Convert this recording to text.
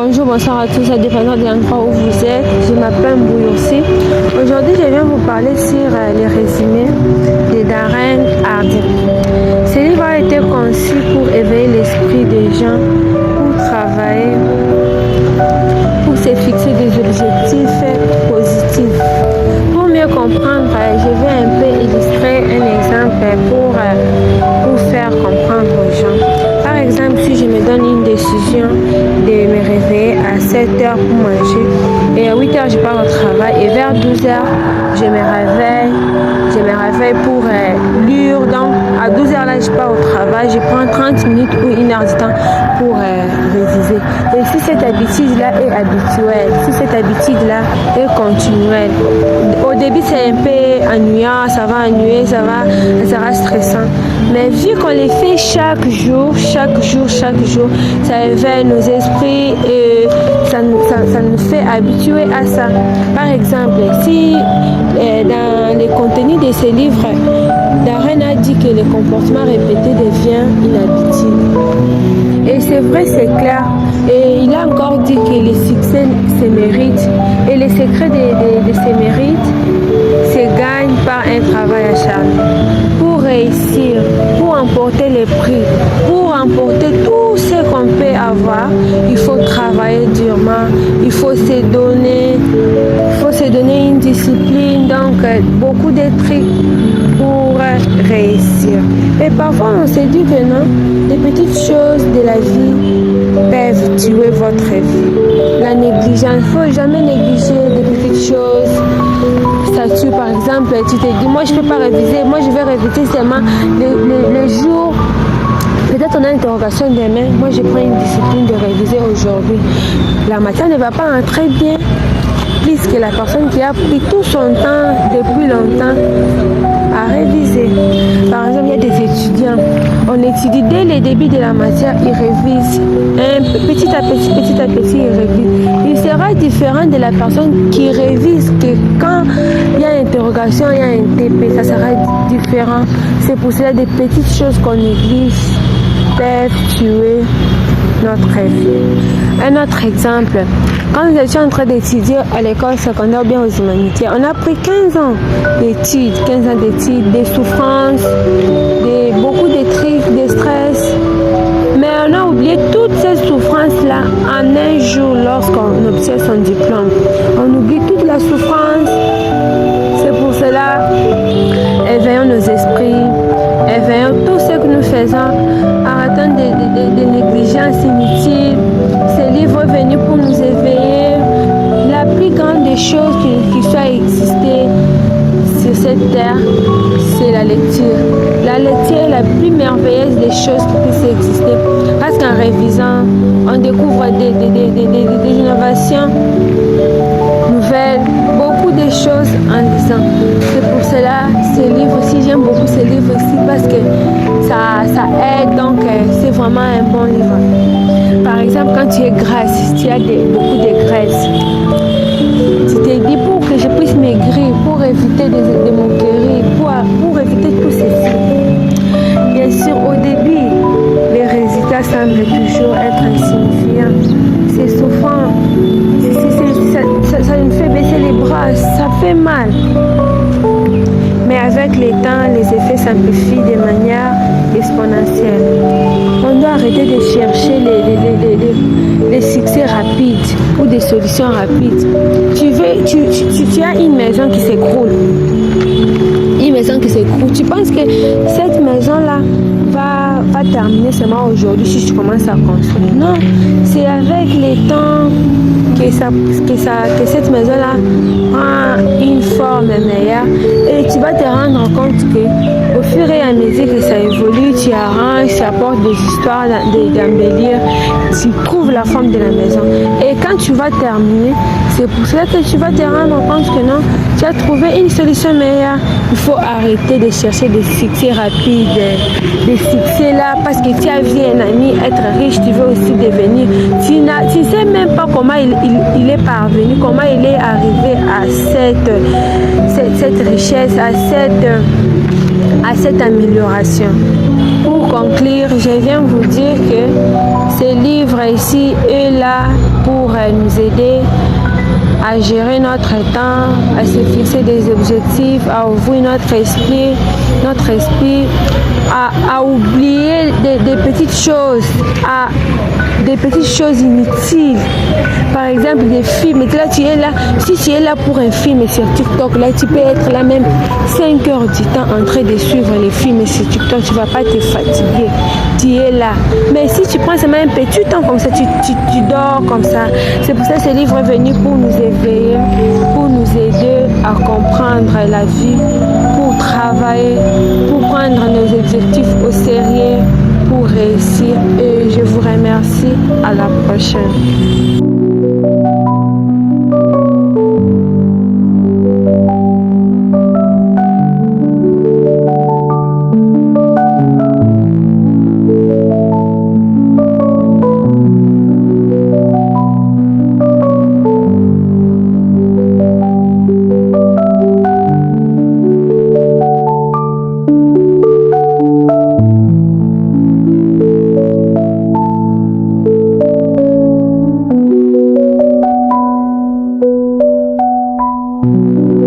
Bonjour, bonsoir à tous, ça dépend de l'endroit où vous êtes. Je m'appelle Mbouyoussi. Aujourd'hui, je viens vous parler sur les résumés de Darren Hardy. Ce livre a été conçu pour éveiller l'esprit des gens, pour travailler, pour se fixer des objectifs positifs. Pour mieux comprendre, je vais un peu illustrer un exemple pour faire comprendre aux gens. Par exemple, si je me donne une décision de me réveiller à 7 h pour manger et à 8 h je pars au travail et vers 12 h je me réveille pour lire. Donc à 12 h là je pars au travail, je prends 30 minutes ou 1 heure du temps pour réviser. Et si cette habitude là est habituelle, si cette habitude là est continuelle, au début c'est un peu ennuyant, ça va ennuyer, ça sera stressant. Mais vu qu'on les fait chaque jour, ça éveille nos esprits et ça nous fait habituer à ça. Par exemple, si dans les contenus de ces livres, Darren a dit que le comportement répété devient une habitude. Et c'est vrai, c'est clair. Et il a encore dit que les succès se méritent. Et les secrets de ces mérites se gagnent par un travail acharné. Pour réussir, pour emporter les prix, pour emporter tout ce qu'on peut avoir, il faut travailler durement, il faut se donner une discipline, donc beaucoup de trucs pour réussir. Et parfois on se dit que non, les petites choses de la vie peuvent tuer votre vie. La négligence, il ne faut jamais négliger des petites choses. Ça tue, par exemple, tu te dis, moi je ne peux pas réviser, moi je vais réviser seulement les jours. Peut-être on a une interrogation demain, moi je prends une discipline de réviser aujourd'hui. La matière ne va pas entrer bien, plus que la personne qui a pris tout son temps depuis longtemps à réviser. Par exemple, il y a des étudiants, on étudie dès le début de la matière, ils révisent. Petit à petit, ils révisent. Il sera différent de la personne qui révise que quand il y a interrogation, il y a un TP, ça sera différent. C'est pour cela des petites choses qu'on néglige peuvent tuer notre vie. Un autre exemple, quand nous étions en train d'étudier à l'école secondaire bien aux humanités, on a pris 15 ans d'études, des souffrances, beaucoup de trucs, de stress. Mais on a oublié toutes ces souffrances-là en un jour lorsqu'on obtient son diplôme. On oublie toute la souffrance. C'est pour cela, éveillons nos esprits, éveillons tout ce que nous faisons, arrêtons des négligences inutiles. Ce livre est venu pour nous éveiller. La plus grande des choses qui soit exister sur cette terre, c'est la lecture. La lecture est la plus merveilleuse des choses qui puissent exister. Parce qu'en révisant, on découvre des innovations nouvelles, beaucoup de choses en lisant. C'est pour cela, ce livre-ci, j'aime beaucoup ce livre-ci parce que ça aide, donc c'est vraiment un bon livre. Par exemple, quand tu es grasse, tu as beaucoup de graisse, tu te dis pour que je puisse maigrir, pour éviter de m'enquérir, pour éviter tout ceci. Bien sûr, au début, les résultats semblent toujours être insignifiants. C'est souffrant, ça nous fait baisser les bras, ça fait mal. Mais avec le temps, les effets s'amplifient de manière exponentielle. On doit arrêter de chercher les succès rapides ou des solutions rapides. Tu as une maison qui s'écroule. Tu penses que cette maison-là va terminer seulement aujourd'hui si tu commences à construire. Non, c'est avec le temps que cette maison-là prend une forme meilleure et tu vas te rendre compte que au fur et à mesure que ça évolue, tu arranges, tu apportes des histoires d'embellir, tu trouves la forme de la maison. Et quand tu vas terminer, c'est pour cela que tu vas te rendre compte que non, tu as trouvé une solution meilleure. Il faut arrêter de chercher des succès rapides, des succès là, parce que tu as vu un ami être riche, tu veux aussi devenir. Tu ne sais même pas comment il est parvenu, comment il est arrivé à cette richesse, à cette amélioration. Pour conclure, je viens vous dire que ce livre ici est là pour nous aider à gérer notre temps, à se fixer des objectifs, à ouvrir notre esprit, à oublier des petites choses, des petites choses inutiles. Par exemple, des films. Et là, tu es là. Si tu es là pour un film sur TikTok, là, tu peux être là même 5 heures du temps en train de suivre les films sur TikTok. Tu ne vas pas te fatiguer. Tu es là. Mais si tu prends seulement un petit temps comme ça, tu dors comme ça. C'est pour ça que ce livre est venu pour nous éveiller, pour nous aider à comprendre la vie, pour travailler, pour prendre nos objectifs au sérieux, pour réussir. Et je vous remercie. À la prochaine. Thank you.